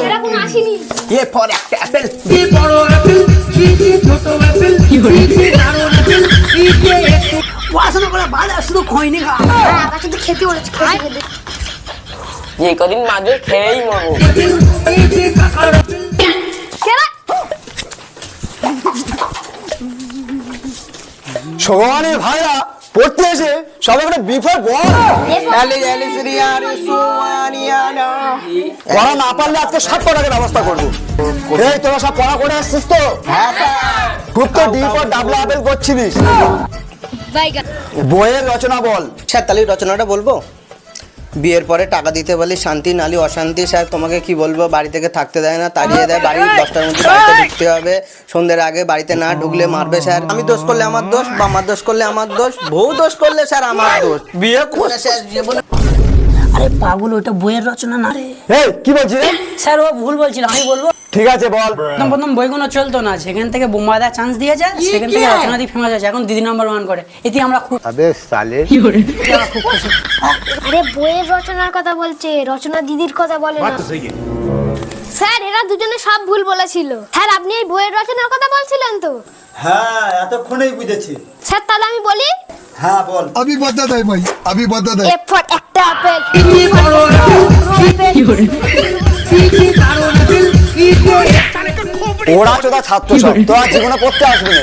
এরকম আসেনি। A for একটা অ্যাপেল, বি বড় অ্যাপেল, সি ছোট অ্যাপেল, সি কারণ অ্যাপেল, সি একটু পড়াশোনা করে ভালো, শুধু খৈনি খা। আকাশে তো খেতে বলেছে, খেতে খেতে। যে কদিন মাঝে খেয়েই মরবো। অ্যাপেল, সি কাকার অ্যাপেল। কেরা? সমানের ভাইরা পড়তে এসে সবাই একটা বিফল বল। পড়া না পারলে আজকে 700 টাকার ব্যবস্থা করবো। এই তোরা সব পড়া করে আসছিস তো? খুব তো ডি পর ডাবল আপেল করছিলিস। বাইগা। বইয়ের রচনা বল। স্যার তাহলে রচনাটা বলবো? বিয়ের পরে টাকা দিতে বলি শান্তি নালি অশান্তি, স্যার তোমাকে কি বলবো, বাড়ি থেকে থাকতে দেয় না, তাড়িয়ে দেয়, বাড়ি 10টার মধ্যে বাড়িতে ঢুকতে হবে, সন্ধ্যের আগে বাড়িতে না ঢুকলে মারবে স্যার। আমি দোষ করলে আমার দোষ, বাবার দোষ করলে আমার দোষ, বউ দোষ করলে স্যার আমার দোষ। বিয়ে করে স্যার জীবনে আরে পাগল, ওটা বইয়ের রচনা না রে। এই কি বলছিস রে? স্যার ও ভুল বলছিল, আমি বলবো। ঠিক আছে বল। প্রথম বইগুলো চলতো না, সেখান থেকে বোম্বা দেওয়ার চান্স দিয়েছে, সেখান থেকে রচনা দিয়ে ফেমাস আছে, এখন দিদি নাম্বার 1 করে। এতে আমরা খুব আবে সালে খুব খুশি। আরে বইয়ের রচনার কথা বলছে, রচনা দিদির কথা বলে না। স্যার এরা দুজনে সব ভুল বলেছিল। স্যার আপনি এই বইয়ের রচনার কথা বলছিলেন তো? হ্যাঁ এতক্ষণেই বুঝেছি। স্যার তাহলে আমি বলি। হ্যাঁ বল। अभी बता दे भाई, अभी बता दे। এ ফর একটা আপেল, বি বড় অ্যাপেল, সি কারণ অ্যাপেল, সি ওরা চোদা ছাত্র সব, তোরা জীবনে পড়তে আসবি না।